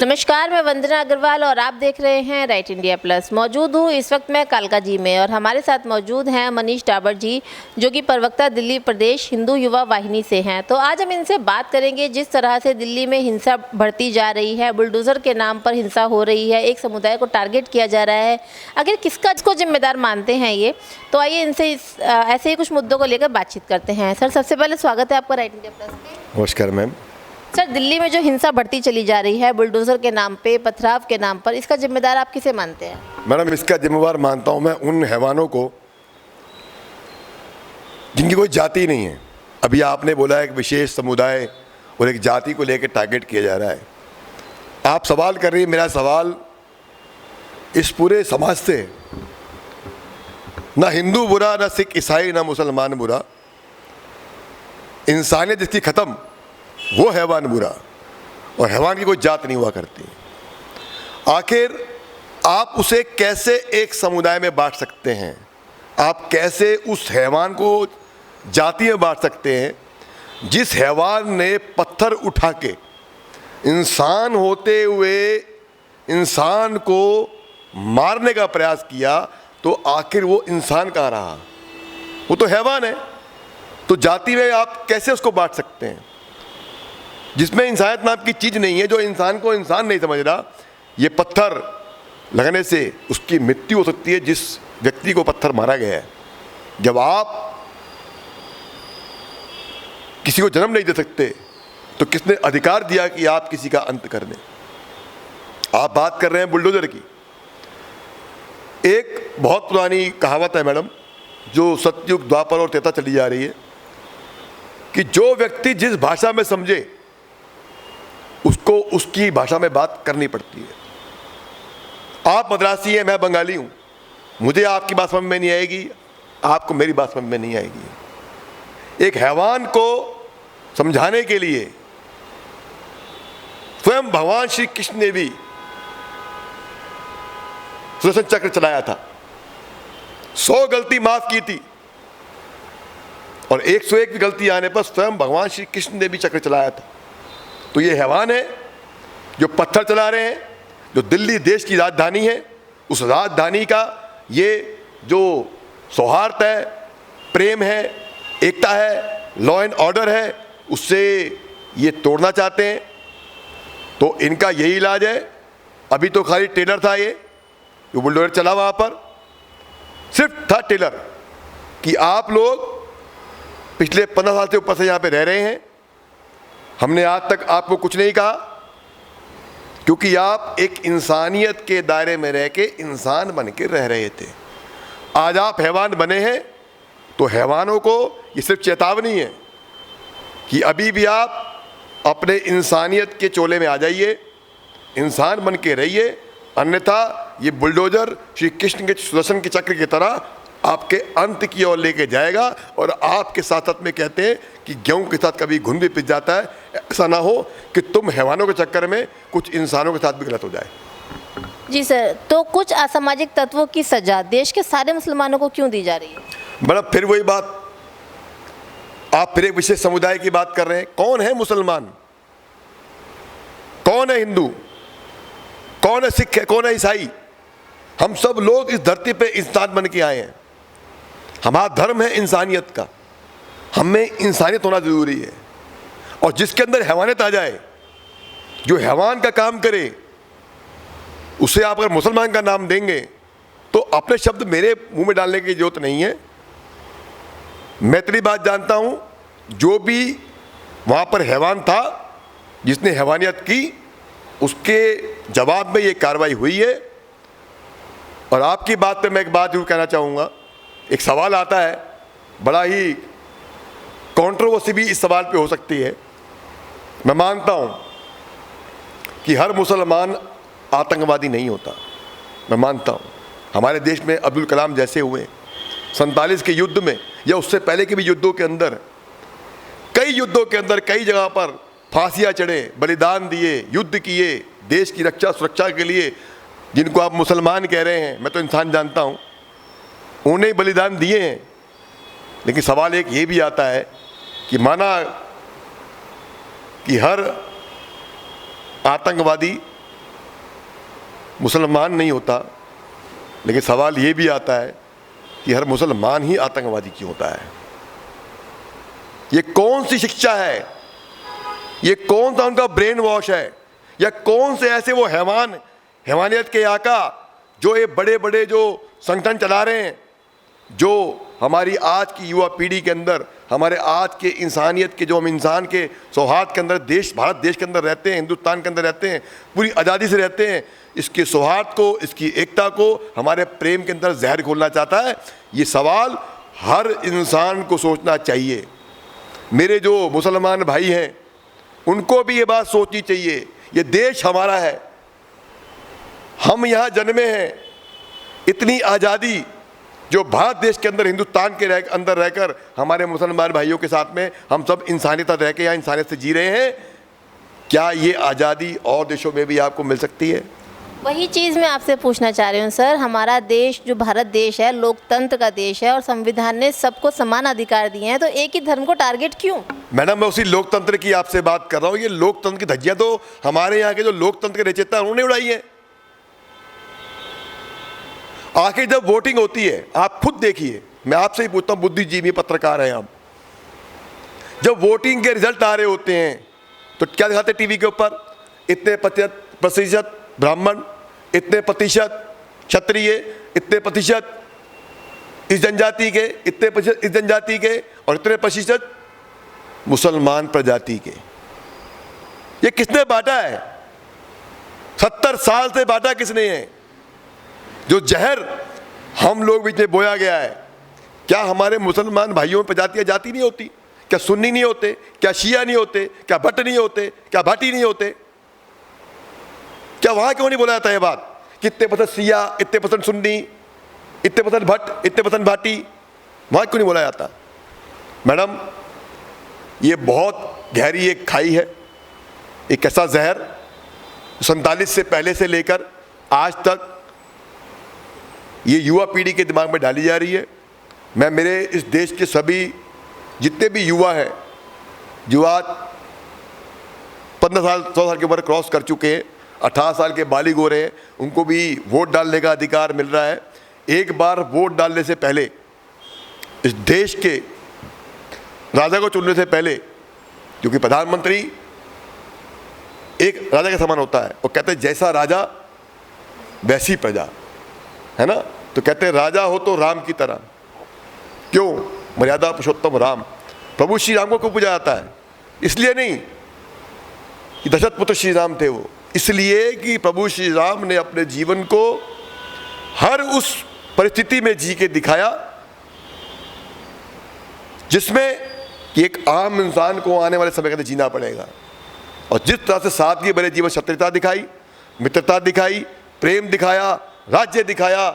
नमस्कार, मैं वंदना अग्रवाल और आप देख रहे हैं राइट इंडिया प्लस। मौजूद हूँ इस वक्त मैं कालका जी में और हमारे साथ मौजूद हैं मनीष डाबर जी, जो कि प्रवक्ता दिल्ली प्रदेश हिंदू युवा वाहिनी से हैं। तो आज हम इनसे बात करेंगे जिस तरह से दिल्ली में हिंसा बढ़ती जा रही है, बुलडोज़र के नाम पर हिंसा हो रही है, एक समुदाय को टारगेट किया जा रहा है। आखिर किसका इसको जिम्मेदार मानते हैं ये? तो आइए इनसे ऐसे ही कुछ मुद्दों को लेकर बातचीत करते हैं। सर, सबसे पहले स्वागत है आपका राइट इंडिया प्लस में। नमस्कार मैम। सर, दिल्ली में जो हिंसा बढ़ती चली जा रही है बुलडोज़र के नाम पे, पथराव के नाम पर, इसका जिम्मेदार आप किसे मानते हैं? मैडम, इसका जिम्मेवार मानता हूं मैं उन हैवानों को जिनकी कोई जाति नहीं है। अभी आपने बोला एक विशेष समुदाय और एक जाति को लेकर टारगेट किया जा रहा है। आप सवाल कर रही है, मेरा सवाल इस पूरे समाज से ना हिंदू बुरा, ना सिख ईसाई, ना मुसलमान बुरा, इंसानियत जिसकी ख़त्म वो हैवान बुरा, और हैवान की कोई जात नहीं हुआ करती। आखिर आप उसे कैसे एक समुदाय में बांट सकते हैं? आप कैसे उस हैवान को जाति में बांट सकते हैं जिस हैवान ने पत्थर उठा के इंसान होते हुए इंसान को मारने का प्रयास किया? तो आखिर वो इंसान कहाँ रहा? वो तो हैवान है। तो जाति में आप कैसे उसको बांट सकते हैं जिसमें इंसानियत नाम की चीज़ नहीं है, जो इंसान को इंसान नहीं समझ रहा? ये पत्थर लगने से उसकी मृत्यु हो सकती है जिस व्यक्ति को पत्थर मारा गया है। जब आप किसी को जन्म नहीं दे सकते तो किसने अधिकार दिया कि आप किसी का अंत कर दें? आप बात कर रहे हैं बुलडोजर की। एक बहुत पुरानी कहावत है मैडम, जो सतयुग, द्वापर और त्रेता चली जा रही है, कि जो व्यक्ति जिस भाषा में समझे उसको उसकी भाषा में बात करनी पड़ती है। आप मद्रासी हैं, मैं बंगाली हूं, मुझे आपकी बात समझ में नहीं आएगी, आपको मेरी बात समझ में नहीं आएगी। एक हैवान को समझाने के लिए स्वयं भगवान श्री कृष्ण ने भी सुदर्शन चक्र चलाया था। 100 गलती माफ की थी और 101 गलती आने पर स्वयं भगवान श्री कृष्ण ने भी चक्र चलाया था। तो ये हैवान है जो पत्थर चला रहे हैं, जो दिल्ली देश की राजधानी है, उस राजधानी का ये जो सौहार्द है, प्रेम है, एकता है, लॉ एंड ऑर्डर है, उससे ये तोड़ना चाहते हैं। तो इनका यही इलाज है। अभी तो खाली टेलर था, ये जो बुलडोजर चला वहाँ पर सिर्फ था टेलर, कि आप लोग पिछले 15 साल से ऊपर से यहाँ पे रह रहे हैं, हमने आज तक आपको कुछ नहीं कहा, क्योंकि आप एक इंसानियत के दायरे में रह के इंसान बन के रह रहे थे। आज आप हैवान बने हैं तो हैवानों को ये सिर्फ चेतावनी है कि अभी भी आप अपने इंसानियत के चोले में आ जाइए, इंसान बन के रहिए, अन्यथा ये बुलडोजर श्री कृष्ण के सुदर्शन के चक्र की तरह आपके अंत की ओर लेके जाएगा। और आपके साथ साथ में कहते हैं कि गेहूं के साथ कभी घुन भी पिस जाता है। ऐसा ना हो कि तुम हैवानों के चक्कर में कुछ इंसानों के साथ भी गलत हो जाए। जी सर, तो कुछ असामाजिक तत्वों की सजा देश के सारे मुसलमानों को क्यों दी जा रही है? मतलब फिर वही बात, आप फिर एक विशेष समुदाय की बात कर रहे हैं। कौन है मुसलमान, कौन है हिंदू, कौन है सिख है, कौन है ईसाई? हम सब लोग इस धरती पे इंसान बन के आए हैं। हमारा धर्म है इंसानियत का, हमें इंसानियत होना जरूरी है। और जिसके अंदर हैवानियत आ जाए, जो हैवान का काम करे, उसे आप अगर मुसलमान का नाम देंगे तो अपने शब्द मेरे मुंह में डालने की जरूरत नहीं है। मैं तेरी बात जानता हूं, जो भी वहां पर हैवान था जिसने हैवानियत की, उसके जवाब में ये कार्रवाई हुई है। और आपकी बात पे मैं एक बात जरूर कहना चाहूँगा। एक सवाल आता है, बड़ा ही कंट्रोवर्सी भी इस सवाल पे हो सकती है। मैं मानता हूँ कि हर मुसलमान आतंकवादी नहीं होता, मैं मानता हूँ। हमारे देश में अब्दुल कलाम जैसे हुए 47 के युद्ध में या उससे पहले के भी युद्धों के अंदर, कई युद्धों के अंदर कई जगह पर फांसियाँ चढ़े, बलिदान दिए, युद्ध किए देश की रक्षा सुरक्षा के लिए। जिनको आप मुसलमान कह रहे हैं, मैं तो इंसान जानता हूँ, उन्हें बलिदान दिए हैं। लेकिन सवाल एक ये भी आता है कि माना कि हर आतंकवादी मुसलमान नहीं होता, लेकिन सवाल ये भी आता है कि हर मुसलमान ही आतंकवादी क्यों होता है? ये कौन सी शिक्षा है? ये कौन सा उनका ब्रेन वॉश है? या कौन से ऐसे वो हैवानियत के आका जो ये बड़े बड़े जो संगठन चला रहे हैं, जो हमारी आज की युवा पीढ़ी के अंदर, हमारे आज के इंसानियत के, जो हम इंसान के सौहार्द के अंदर भारत देश के अंदर रहते हैं, हिंदुस्तान के अंदर रहते हैं, पूरी आज़ादी से रहते हैं, इसके सौहार्द को, इसकी एकता को, हमारे प्रेम के अंदर जहर घोलना चाहता है। ये सवाल हर इंसान को सोचना चाहिए। मेरे जो मुसलमान भाई हैं उनको भी ये बात सोचनी चाहिए, ये देश हमारा है, हम यहाँ जन्मे हैं। इतनी आज़ादी जो भारत देश के अंदर, हिंदुस्तान के अंदर रहकर हमारे मुसलमान भाइयों के साथ में हम सब इंसानियत रह के या इंसानियत से जी रहे हैं, क्या ये आज़ादी और देशों में भी आपको मिल सकती है? वही चीज़ मैं आपसे पूछना चाह रही हूँ सर। हमारा देश जो भारत देश है लोकतंत्र का देश है और संविधान ने सबको समान अधिकार दिए हैं, तो एक ही धर्म को टारगेट क्यों? मैडम, मैं उसी लोकतंत्र की आपसे बात कर रहा हूँ। ये लोकतंत्र की धज्जियाँ तो हमारे यहाँ के जो लोकतंत्र के रचयिता उन्होंने उड़ाई है। आखिर जब वोटिंग होती है, आप खुद देखिए, मैं आपसे ही पूछता हूँ, बुद्धिजीवी पत्रकार हैं आप, जब वोटिंग के रिजल्ट आ रहे होते हैं तो क्या दिखाते टीवी के ऊपर? इतने प्रतिशत ब्राह्मण, इतने प्रतिशत क्षत्रिय, इतने प्रतिशत इस जनजाति के, इतने प्रतिशत इस जनजाति के और इतने प्रतिशत मुसलमान प्रजाति के। ये किसने बांटा है? 70 साल से बांटा किसने है? जो जहर हम लोग बीच में बोया गया है, क्या हमारे मुसलमान भाइयों में प्रजातियाँ जाती नहीं होती? क्या सुन्नी नहीं होते? क्या शिया नहीं होते? क्या भट्ट नहीं होते? क्या भाटी नहीं होते? क्या वहाँ क्यों नहीं बोला जाता है बात कि इतने पसंद शिया, इतने पसंद सुन्नी, इतने पसंद भट्ट, इतने पसंद भाटी? वहाँ क्यों नहीं बोला जाता? मैडम, ये बहुत गहरी एक खाई है, एक ऐसा जहर 47 से पहले से लेकर आज तक ये युवा पीढ़ी के दिमाग में डाली जा रही है। मैं मेरे इस देश के सभी जितने भी युवा हैं, जो आज 15 साल 100 साल के ऊपर क्रॉस कर चुके हैं, 18 साल के बालिग हो रहे हैं, उनको भी वोट डालने का अधिकार मिल रहा है। एक बार वोट डालने से पहले, इस देश के राजा को चुनने से पहले, क्योंकि प्रधानमंत्री एक राजा के समान होता है, वो कहते हैं जैसा राजा वैसी प्रजा, है ना? तो कहते हैं राजा हो तो राम की तरह। क्यों? मर्यादा पुरुषोत्तम राम, प्रभु श्री राम को क्यों पूजा जाता है? इसलिए नहीं कि दशरथ पुत्र श्री राम थे, वो इसलिए कि प्रभु श्री राम ने अपने जीवन को हर उस परिस्थिति में जी के दिखाया जिसमें कि एक आम इंसान को आने वाले समय के अंदर जीना पड़ेगा। और जिस तरह से सादगी भरे जीवन, शत्रुता दिखाई, मित्रता दिखाई, प्रेम दिखाया, राज्य दिखाया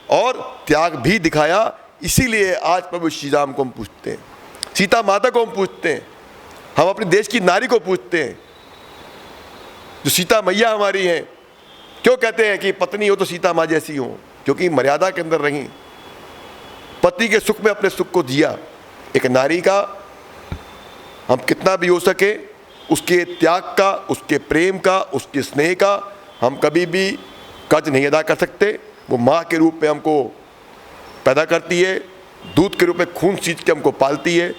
और त्याग भी दिखाया, इसीलिए आज प्रभु श्री राम को हम पूछते हैं, सीता माता को हम पूछते हैं, हम अपने देश की नारी को पूछते हैं, जो सीता मैया हमारी हैं। क्यों कहते हैं कि पत्नी हो तो सीता माँ जैसी हो? क्योंकि मर्यादा के अंदर रहीं, पति के सुख में अपने सुख को दिया। एक नारी का हम कितना भी हो सके, उसके त्याग का, उसके प्रेम का, उसके स्नेह का हम कभी भी कर्ज नहीं अदा कर सकते। वो माँ के रूप में हमको पैदा करती है, दूध के रूप में खून सींच के हमको पालती है,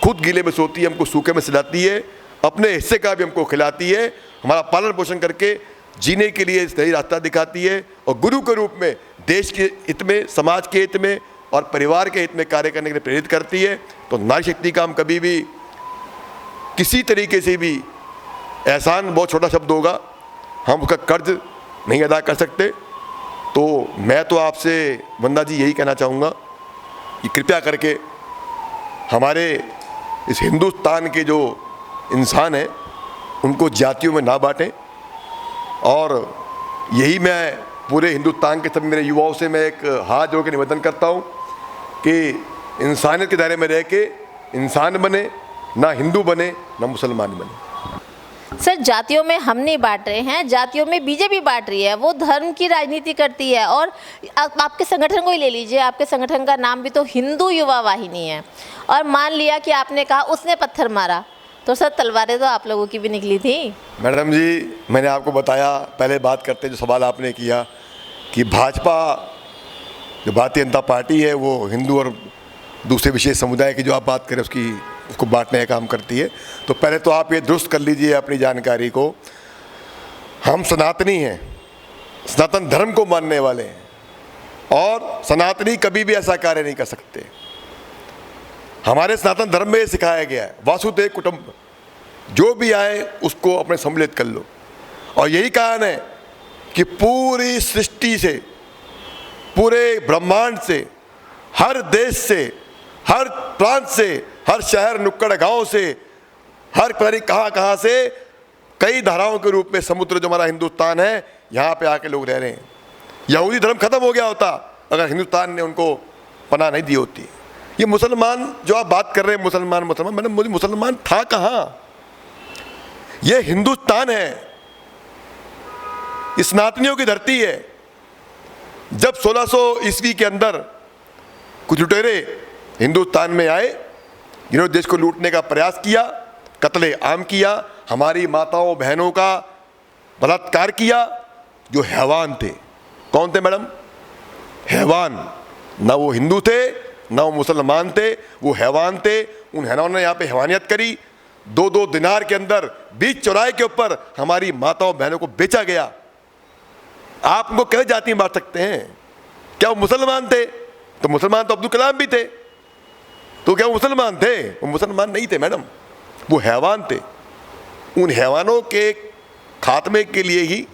खुद गीले में सोती है, हमको सूखे में सिलाती है, अपने हिस्से का भी हमको खिलाती है, हमारा पालन पोषण करके जीने के लिए सही रास्ता दिखाती है, और गुरु के रूप में देश के हित में, समाज के हित में और परिवार के हित में कार्य करने के लिए प्रेरित करती है। तो नारी शक्ति का हम कभी भी किसी तरीके से भी, एहसान बहुत छोटा शब्द होगा, हम उसका कर्ज नहीं अदा कर सकते। तो मैं तो आपसे वंदना जी यही कहना चाहूँगा कि कृपया करके हमारे इस हिंदुस्तान के जो इंसान हैं उनको जातियों में ना बांटें। और यही मैं पूरे हिंदुस्तान के सभी मेरे युवाओं से मैं एक हाथ जोड़ के निवेदन करता हूँ कि इंसानियत के दायरे में रह के इंसान बने, ना हिंदू बने ना मुसलमान बने। सर, जातियों में हम नहीं बांट रहे हैं, जातियों में बीजेपी बांट रही है, वो धर्म की राजनीति करती है। और आपके संगठन को ही ले लीजिए, आपके संगठन का नाम भी तो हिंदू युवा वाहिनी है, और मान लिया कि आपने कहा उसने पत्थर मारा, तो सर तलवारें तो आप लोगों की भी निकली थी। मैडम जी, मैंने आपको बताया पहले बात करते जो सवाल आपने किया कि भाजपा जो भारतीय जनता पार्टी है वो हिंदू और दूसरे विशेष समुदाय की जो आप बात करें उसको बांटने का काम करती है। तो पहले तो आप ये दुरुस्त कर लीजिए अपनी जानकारी को। हम सनातनी हैं, सनातन धर्म को मानने वाले हैं, और सनातनी कभी भी ऐसा कार्य नहीं कर सकते। हमारे सनातन धर्म में ये सिखाया गया है वासुदेव कुटुंब, जो भी आए उसको अपने सम्मिलित कर लो। और यही कारण है कि पूरी सृष्टि से, पूरे ब्रह्मांड से, हर देश से, हर प्रांत से, हर शहर नुक्कड़ गांव से, हर पता नहीं कहाँ से कई धाराओं के रूप में समुद्र जो हमारा हिंदुस्तान है, यहाँ पे आके लोग रह रहे हैं। यहूदी धर्म खत्म हो गया होता अगर हिंदुस्तान ने उनको पनाह नहीं दी होती। ये मुसलमान जो आप बात कर रहे हैं, मुसलमान मैंने मुझे मुसलमान था कहाँ? ये हिंदुस्तान है, इस सनातनियों की धरती है। जब 1600 ईस्वी के अंदर कुछ लुटेरे हिंदुस्तान में आए, जिन्होंने देश को लूटने का प्रयास किया, कत्ले आम किया, हमारी माताओं बहनों का बलात्कार किया, जो हैवान थे। कौन थे मैडम? हैवान। ना वो हिंदू थे ना वो मुसलमान थे, वो हैवान थे। उन हैवानों ने यहाँ पे हैवानियत करी। 2-2 दिनार के अंदर बीच चौराहे के ऊपर हमारी माताओं बहनों को बेचा गया। आप उनको कैसे जाति में बांट सकते हैं? क्या वो मुसलमान थे? तो मुसलमान तो अब्दुल कलाम भी थे, तो क्या वो मुसलमान थे? वो मुसलमान नहीं थे मैडम, वो हैवान थे। उन हैवानों के खात्मे के लिए ही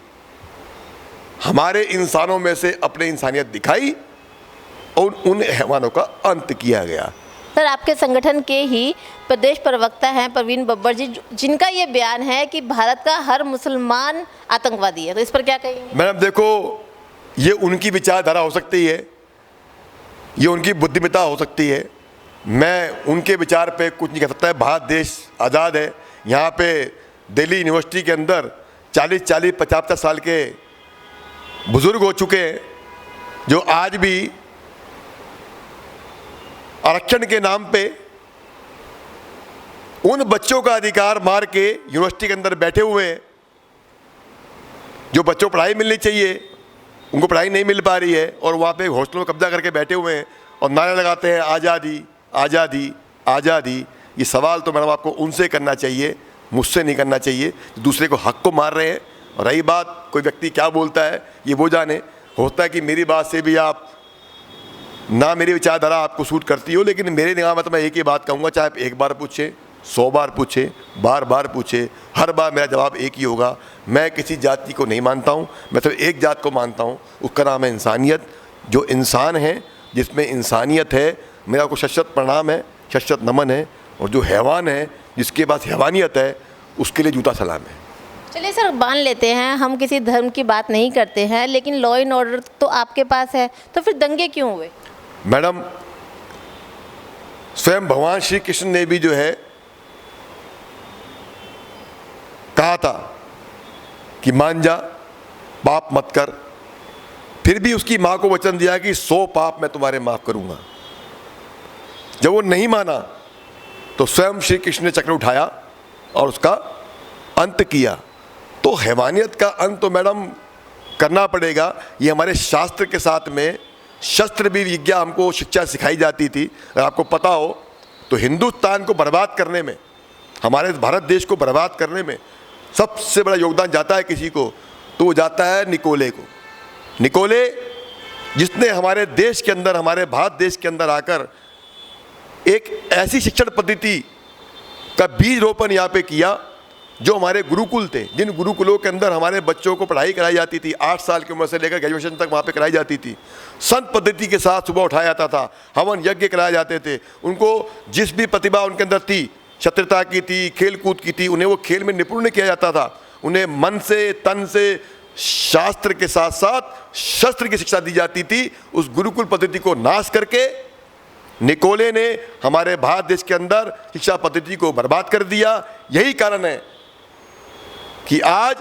हमारे इंसानों में से अपने इंसानियत दिखाई और उन हैवानों का अंत किया गया। सर आपके संगठन के ही प्रदेश प्रवक्ता हैं प्रवीण बब्बर जी, जिनका ये बयान है कि भारत का हर मुसलमान आतंकवादी है, तो इस पर क्या कहेंगे? मैडम देखो, ये उनकी विचारधारा हो सकती है, ये उनकी बुद्धिमत्ता हो सकती है। मैं उनके विचार पे कुछ नहीं कह सकता है। भारत देश आज़ाद है। यहाँ पे दिल्ली यूनिवर्सिटी के अंदर 40-40, 50-50 साल के बुजुर्ग हो चुके हैं, जो आज भी आरक्षण के नाम पे उन बच्चों का अधिकार मार के यूनिवर्सिटी के अंदर बैठे हुए हैं। जो बच्चों को पढ़ाई मिलनी चाहिए उनको पढ़ाई नहीं मिल पा रही है, और वहाँ पे हॉस्टलों में कब्जा करके बैठे हुए हैं और नारे लगाते हैं आज़ादी आज़ादी आज़ादी। ये सवाल तो मैडम आपको उनसे करना चाहिए, मुझसे नहीं करना चाहिए। दूसरे को हक को मार रहे हैं। और रही बात कोई व्यक्ति क्या बोलता है ये वो जाने। होता है कि मेरी बात से भी आप ना मेरी विचारधारा आपको सूट करती हो, लेकिन मेरे निगाह में तो मैं एक ही बात कहूँगा, चाहे आप एक बार पूछे, 100 बार पूछे, बार बार पूछे, हर बार मेरा जवाब एक ही होगा। मैं किसी जाति को नहीं मानता हूँ, मैं तो एक जात को मानता हूँ, उसका नाम है इंसानियत। जो इंसान है, जिसमें इंसानियत है, मेरा को शत प्रणाम है, शत नमन है। और जो हैवान है, जिसके पास हैवानियत है, उसके लिए जूता सलाम है। चलिए सर, मान लेते हैं हम किसी धर्म की बात नहीं करते हैं, लेकिन लॉ एंड ऑर्डर तो आपके पास है, तो फिर दंगे क्यों हुए? मैडम, स्वयं भगवान श्री कृष्ण ने भी जो है कहा था कि मान जा, पाप मत कर। फिर भी उसकी माँ को वचन दिया कि 100 पाप मैं तुम्हारे माफ करूंगा। जब वो नहीं माना तो स्वयं श्री कृष्ण ने चक्र उठाया और उसका अंत किया। तो हैवानियत का अंत तो मैडम करना पड़ेगा। ये हमारे शास्त्र के साथ में शस्त्र भी विज्ञा हमको शिक्षा सिखाई जाती थी। अगर आपको पता हो तो हिंदुस्तान को बर्बाद करने में, हमारे भारत देश को बर्बाद करने में सबसे बड़ा योगदान जाता है किसी को, तो वो जाता है निकोले को। निकोले जिसने हमारे देश के अंदर, हमारे भारत देश के अंदर आकर एक ऐसी शिक्षण पद्धति का बीज रोपण यहाँ पे किया जो हमारे गुरुकुल थे, जिन गुरुकुलों के अंदर हमारे बच्चों को पढ़ाई कराई जाती थी, 8 साल की उम्र से लेकर ग्रेजुएशन तक वहाँ पे कराई जाती थी। संत पद्धति के साथ सुबह उठाया जाता था, हवन यज्ञ कराए जाते थे। उनको जिस भी प्रतिभा उनके अंदर थी, शत्रुता की थी, खेल कूद की थी, उन्हें वो खेल में निपुण किया जाता था। उन्हें मन से, तन से, शास्त्र के साथ साथ शस्त्र की शिक्षा दी जाती थी। उस गुरुकुल पद्धति को नाश करके निकोले ने हमारे भारत देश के अंदर शिक्षा पद्धति को बर्बाद कर दिया। यही कारण है कि आज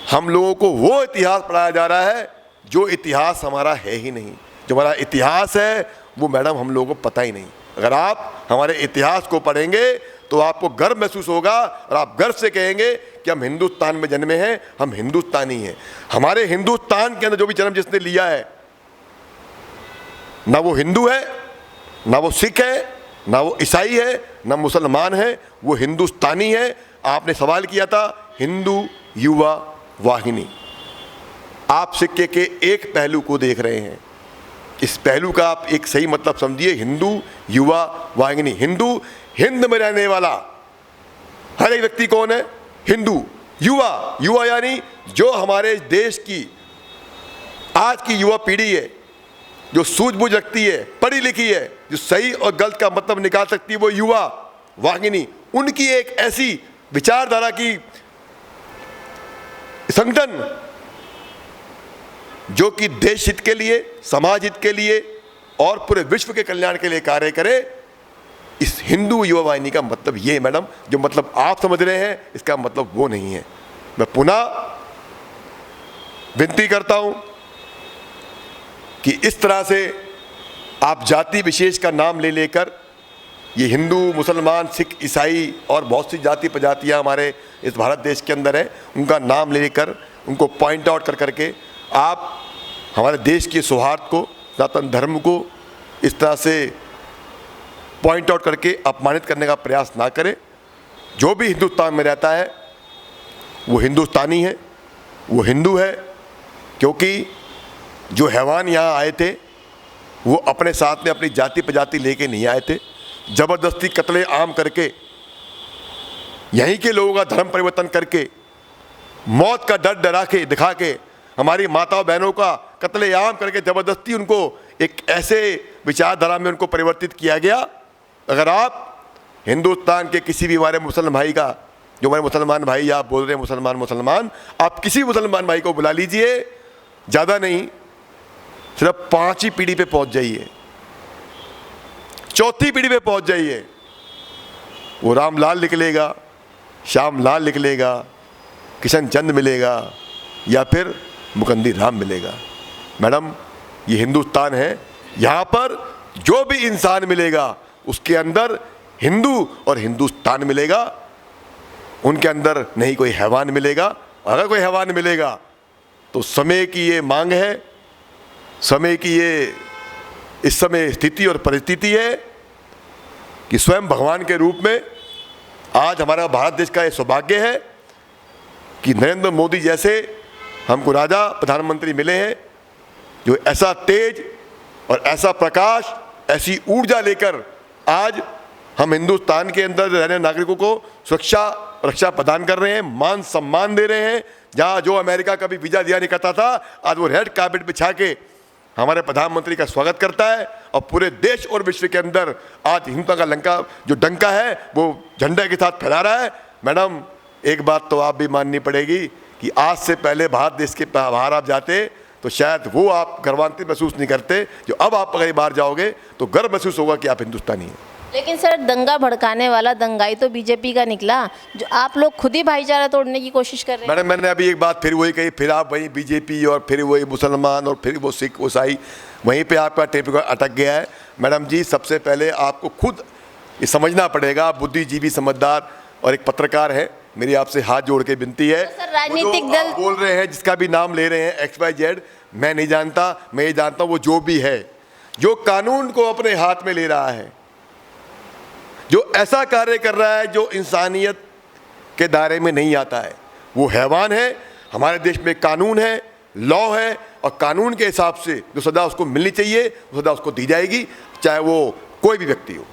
हम लोगों को वो इतिहास पढ़ाया जा रहा है जो इतिहास हमारा है ही नहीं। जो हमारा इतिहास है वो मैडम हम लोगों को पता ही नहीं। अगर आप हमारे इतिहास को पढ़ेंगे तो आपको गर्व महसूस होगा और आप गर्व से कहेंगे कि हम हिंदुस्तान में जन्मे हैं, हम हिंदुस्तानी हैं। हमारे हिंदुस्तान के अंदर जो भी जन्म जिसने लिया है, ना वो हिंदू है, ना वो सिख है, ना वो ईसाई है, ना मुसलमान है, वो हिंदुस्तानी है। आपने सवाल किया था हिंदू युवा वाहिनी, आप सिक्के के एक पहलू को देख रहे हैं। इस पहलू का आप एक सही मतलब समझिए, हिंदू युवा वाहिनी। हिंदू, हिंद में रहने वाला हर एक व्यक्ति कौन है? हिंदू। युवा, युवा यानी जो हमारे देश की आज की युवा पीढ़ी है, जो सूझबूझ रखती है, पढ़ी लिखी है, जो सही और गलत का मतलब निकाल सकती है, वो युवा वाहिनी। उनकी एक ऐसी विचारधारा की संगठन जो कि देश हित के लिए, समाज हित के लिए और पूरे विश्व के कल्याण के लिए कार्य करे, इस हिंदू युवा वाहिनी का मतलब ये मैडम, जो मतलब आप समझ रहे हैं इसका मतलब वो नहीं है। मैं पुनः विनती करता हूं कि इस तरह से आप जाति विशेष का नाम ले लेकर ये हिंदू, मुसलमान, सिख, ईसाई और बहुत सी जाति प्रजातियां हमारे इस भारत देश के अंदर है, उनका नाम लेकर उनको पॉइंट आउट कर करके आप हमारे देश के सौहार्द को, सनातन धर्म को इस तरह से पॉइंट आउट करके अपमानित करने का प्रयास ना करें। जो भी हिंदुस्तान में रहता है वो हिंदुस्तानी है, वो हिंदू है, क्योंकि जो हैवान यहाँ आए थे वो अपने साथ में अपनी जाति प्रजाति लेके नहीं आए थे। ज़बरदस्ती कत्ले आम करके, यहीं के लोगों का धर्म परिवर्तन करके, मौत का डर डरा के दिखा के, हमारी माताओं बहनों का कत्ले आम करके ज़बरदस्ती उनको एक ऐसे विचारधारा में उनको परिवर्तित किया गया। अगर आप हिंदुस्तान के किसी भी हमारे मुसलमान भाई का, जो हमारे मुसलमान भाई आप बोल रहे हैं मुसलमान, आप किसी मुसलमान भाई को बुला लीजिए, ज़्यादा नहीं, सिर्फ 5 ही पीढ़ी पे पहुंच जाइए, 4थी पीढ़ी पे पहुंच जाइए, वो रामलाल निकलेगा, श्यामलाल निकलेगा, किशन चंद मिलेगा या फिर मुकंदी राम मिलेगा। मैडम, ये हिंदुस्तान है, यहाँ पर जो भी इंसान मिलेगा उसके अंदर हिंदू और हिंदुस्तान मिलेगा, उनके अंदर नहीं कोई हैवान मिलेगा। अगर कोई हैवान मिलेगा तो समय की ये मांग है, समय की ये इस समय स्थिति और परिस्थिति है कि स्वयं भगवान के रूप में आज हमारा भारत देश का ये सौभाग्य है कि नरेंद्र मोदी जैसे हमको राजा प्रधानमंत्री मिले हैं, जो ऐसा तेज और ऐसा प्रकाश, ऐसी ऊर्जा लेकर आज हम हिंदुस्तान के अंदर रहने नागरिकों को सुरक्षा रक्षा प्रदान कर रहे हैं, मान सम्मान दे रहे हैं। जहाँ जो अमेरिका कभी वीजा दिया नहीं करता था, आज वो रेड कार्पेट बिछा के हमारे प्रधानमंत्री का स्वागत करता है और पूरे देश और विश्व के अंदर आज हिंदुत्व का लंका जो डंका है वो झंडे के साथ फैला रहा है। मैडम, एक बात तो आप भी माननी पड़ेगी कि आज से पहले भारत देश के बाहर आप जाते तो शायद वो आप गर्वान्वित महसूस नहीं करते, जो अब आप अगर बाहर जाओगे तो गर्व महसूस होगा कि आप हिंदुस्तानी हैं। लेकिन सर, दंगा भड़काने वाला दंगाई तो बीजेपी का निकला, जो आप लोग खुद ही भाईचारा तोड़ने की कोशिश कर रहे हैं। मैडम, मैंने अभी एक बात फिर वही कही, फिर आप वही बीजेपी और फिर वही मुसलमान और फिर वो सिख ईसाई, वहीं पे आपका टेप अटक गया है। मैडम जी, सबसे पहले आपको खुद ये समझना पड़ेगा, आप बुद्धिजीवी, समझदार और एक पत्रकार है, मेरी आपसे हाथ जोड़ के विनती है। तो सर, राजनीतिक दल बोल रहे हैं, जिसका भी नाम ले रहे हैं XYZ, मैं नहीं जानता, मैं ये जानता हूँ वो जो भी है, जो कानून को अपने हाथ में ले रहा है, जो ऐसा कार्य कर रहा है जो इंसानियत के दायरे में नहीं आता है, वो हैवान है। हमारे देश में कानून है, लॉ है, और कानून के हिसाब से जो सजा उसको मिलनी चाहिए वो सजा उसको दी जाएगी, चाहे वो कोई भी व्यक्ति हो।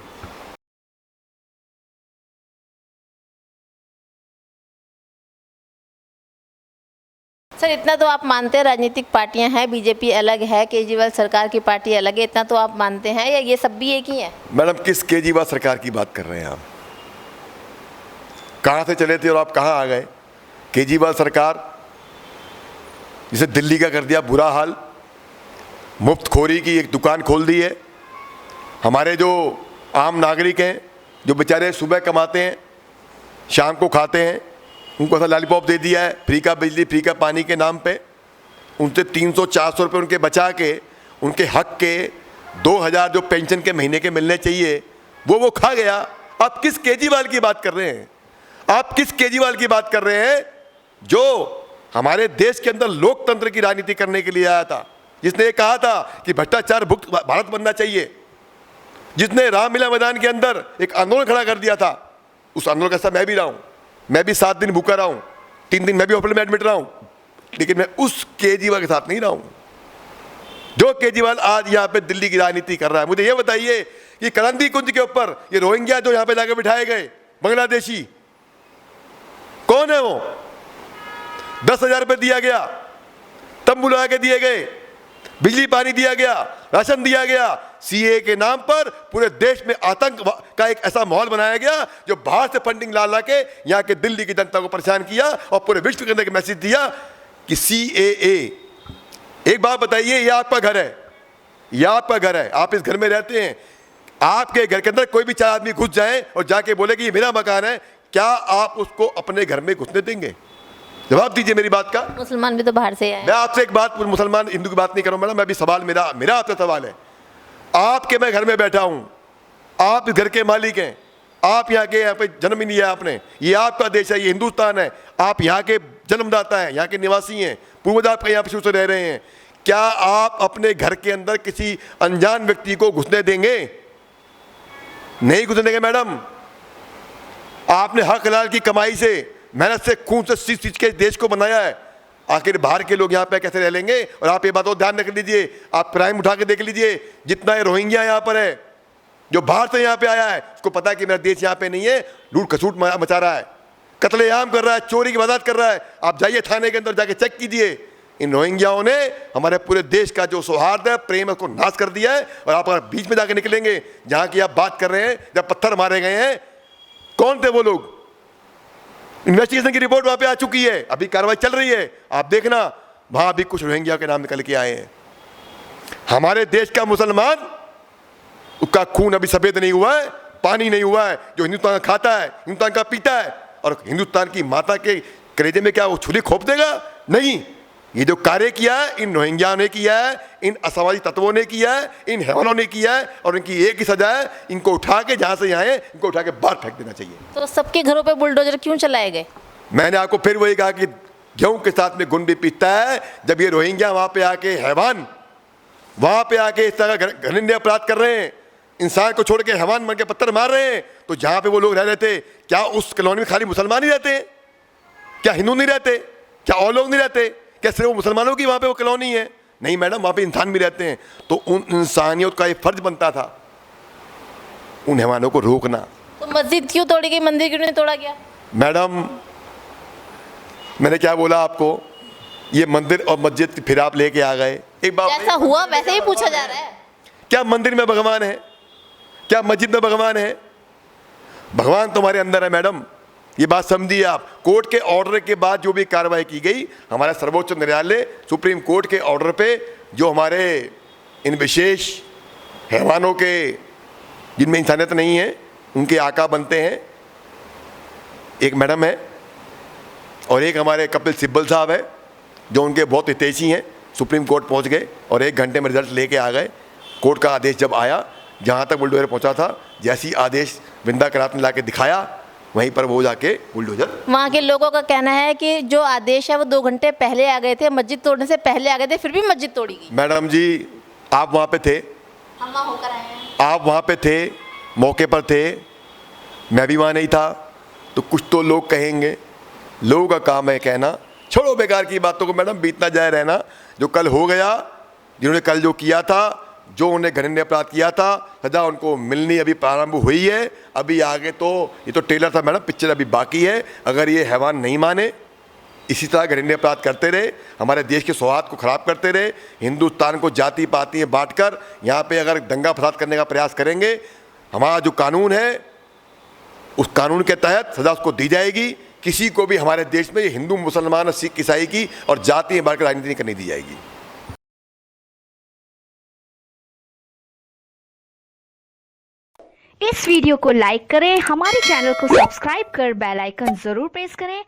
सर, इतना तो आप मानते हैं राजनीतिक पार्टियां हैं, बीजेपी अलग है, केजरीवाल सरकार की पार्टी अलग है, इतना तो आप मानते हैं, या ये सब भी एक ही है? मैडम, किस केजरीवाल सरकार की बात कर रहे हैं आप? कहाँ से चले थे और आप कहाँ आ गए? केजरीवाल सरकार जिसे दिल्ली का कर दिया बुरा हाल, मुफ्तखोरी की एक दुकान खोल दी है। हमारे जो आम नागरिक हैं, जो बेचारे सुबह कमाते हैं, शाम को खाते हैं, उनको ऐसा लॉलीपॉप दे दिया है, फ्री का बिजली, फ्री का पानी के नाम पे। उनसे 300-400 रुपये उनके बचा के, उनके हक के 2000 जो पेंशन के महीने के मिलने चाहिए वो खा गया। आप किस केजरीवाल की बात कर रहे हैं? आप किस केजरीवाल की बात कर रहे हैं जो हमारे देश के अंदर लोकतंत्र की राजनीति करने के लिए आया था, जिसने ये कहा था कि भ्रष्टाचार मुक्त भारत बनना चाहिए, जिसने रामलीला मैदान के अंदर एक आंदोलन खड़ा कर दिया था। उस आंदोलन का हिस्सा मैं भी रहा हूं, मैं भी 7 दिन भूखा रहा हूं, 3 दिन मैं भी हॉस्पिटल में एडमिट रहा हूं, लेकिन मैं उस केजरीवाल के साथ नहीं रहा हूं जो केजरीवाल आज यहां पे दिल्ली की राजनीति कर रहा है। मुझे यह बताइए कि करंदी कुंज के ऊपर ये रोहिंग्या जो यहां पे जाकर बिठाए गए बांग्लादेशी, कौन है वो? 10,000 रुपये दिया गया, तंबू लगा के दिए गए, बिजली पानी दिया गया, राशन दिया गया। सीए के नाम पर पूरे देश में आतंक का एक ऐसा माहौल बनाया गया जो बाहर से फंडिंग ला के यहाँ के दिल्ली की जनता को परेशान किया और पूरे विश्व के अंदर एक मैसेज दिया कि सीएए। एक बात बताइए, ये आपका घर है, ये आपका घर है, आप इस घर में रहते हैं, आपके घर के अंदर कोई भी 4 आदमी घुस जाए और जाके बोले कि ये मेरा मकान है, क्या आप उसको अपने घर में घुसने देंगे? जवाब दीजिए मेरी बात का। मुसलमान भी तो बाहर से आए। मैं आपसे एक बात, मुसलमान हिंदू की बात नहीं कर रहा हूं मैडम, मैं भी सवाल मेरा आपसे सवाल है। आपके मैं घर में बैठा हूं, आप इस घर के मालिक हैं, आप यहाँ पे जन्म ही नहीं है आपने, ये आपका देश है, ये हिंदुस्तान है, आप यहाँ के जन्मदाता हैं, यहाँ के निवासी हैं, पूर्वज आपके यहाँ पे शुरू से रह रहे हैं। क्या आप अपने घर के अंदर किसी अनजान व्यक्ति को घुसने देंगे? नहीं घुसने देंगे मैडम। आपने हक हलाल की कमाई से, मेहनत से, खून से सींच के देश को बनाया है। आखिर बाहर के लोग यहाँ पे कैसे रह लेंगे? और आप ये बात और ध्यान रख लीजिए, आप क्राइम उठा के देख लीजिए, जितना ये रोहिंग्या यहाँ पर है, जो बाहर से यहाँ पे आया है, उसको पता है कि मेरा देश यहाँ पे नहीं है, लूट खसूट मचा रहा है, कत्लेआम कर रहा है, चोरी की वारदात कर रहा है। आप जाइए थाने के अंदर जाके चेक कीजिए। इन रोहिंग्याओं ने हमारे पूरे देश का जो सौहार्द है, प्रेम है, उसको नाश कर दिया है। और आप अगर बीच में जाके निकलेंगे, जहाँ की आप बात कर रहे हैं, जब पत्थर मारे गए हैं, कौन थे वो लोग? इन्वेस्टिगेशन की रिपोर्ट वहां पे आ चुकी है, अभी कार्रवाई चल रही है, आप देखना, वहां भी कुछ रोहिंग्या के नाम निकल के आए हैं। हमारे देश का मुसलमान, उसका खून अभी सफेद नहीं हुआ है, पानी नहीं हुआ है, जो हिंदुस्तान का खाता है, हिंदुस्तान का पीता है, और हिंदुस्तान की माता के कलेजे में क्या वो छुरी खोप देगा? नहीं। ये जो कार्य किया है, इन रोहिंग्या ने किया है, इन असामाजिक तत्वों ने किया है, इन हैवानों ने किया है, और इनकी एक ही सजा है, इनको उठा के जहां से आए, इनको उठा के बाहर फेंक देना चाहिए। तो सबके घरों पे बुलडोजर क्यों चलाए गए? मैंने आपको फिर वही कहा कि गेहूं के साथ में गुण भी पीता है। जब ये रोहिंग्या वहां पे आके हैवान, वहां पे आके इस तरह घृण्य अपराध कर रहे हैं, इंसान को छोड़ के हैवान बन के पत्थर मार रहे हैं, तो जहां पे वो लोग रह रहे थे, क्या उस कॉलोनी में खाली मुसलमान ही रहते हैं? क्या हिंदू नहीं रहते? क्या और लोग नहीं रहते? क्या सिर्फ वो मुसलमानों की वहां पे वो कॉलोनी है? नहीं मैडम, वहां पे इंसान भी रहते हैं। तो उन इंसानियत का एक फर्ज बनता था उन हैवानों को रोकना। तो मस्जिद क्यों तोड़ी गई, मंदिर क्यों नहीं तोड़ा गया? मैडम, मैंने क्या बोला आपको? ये मंदिर और मस्जिद फिर आप लेके आ गए। एक बात, जैसा हुआ वैसे ही पूछा जा रहा है। क्या मंदिर में भगवान है? क्या मस्जिद में भगवान है? भगवान तुम्हारे अंदर है मैडम, ये बात समझिए आप। कोर्ट के ऑर्डर के बाद जो भी कार्रवाई की गई, हमारा सर्वोच्च न्यायालय सुप्रीम कोर्ट के ऑर्डर पे, जो हमारे इन विशेष हैवानों के, जिनमें इंसानियत नहीं है, उनके आका बनते हैं, एक मैडम है और एक हमारे कपिल सिब्बल साहब है, जो उनके बहुत हितैषी हैं, सुप्रीम कोर्ट पहुंच गए और 1 घंटे में रिजल्ट लेके आ गए। कोर्ट का आदेश जब आया, जहां तक बुलडोजर पहुंचा था, जैसी आदेश वृंदा करात ने लाके दिखाया, वहीं पर वो जाके बुलडोजर। वहाँ के लोगों का कहना है कि जो आदेश है वो 2 घंटे पहले आ गए थे, मस्जिद तोड़ने से पहले आ गए थे, फिर भी मस्जिद तोड़ी गई। मैडम जी, आप वहाँ पे थे, हम वहाँ होकर आए हैं। आप वहाँ पे थे, मौके पर थे, मैं भी वहाँ नहीं था। तो कुछ तो लोग कहेंगे, लोगों का काम है कहना। छोड़ो बेकार की बातों को मैडम, बीतना जाए रहना। जो कल हो गया, जिन्होंने कल जो किया था, जो उन्हें घृण्य अपराध किया था, सजा उनको मिलनी अभी प्रारंभ हुई है। अभी आगे तो ये तो ट्रेलर था मैडम, पिक्चर अभी बाकी है। अगर ये हैवान नहीं माने, इसी तरह घृण्य अपराध करते रहे, हमारे देश के सौहार्द को खराब करते रहे, हिंदुस्तान को जाति पाति में बांटकर यहाँ पे अगर दंगा फसाद करने का प्रयास करेंगे, हमारा जो कानून है, उस कानून के तहत सजा उसको दी जाएगी। किसी को भी हमारे देश में हिंदू, मुसलमान, सिख, ईसाई की और जाति में बांटकर राजनीति नहीं करने दी जाएगी। इस वीडियो को लाइक करें, हमारे चैनल को सब्सक्राइब कर बेल आइकन जरूर प्रेस करें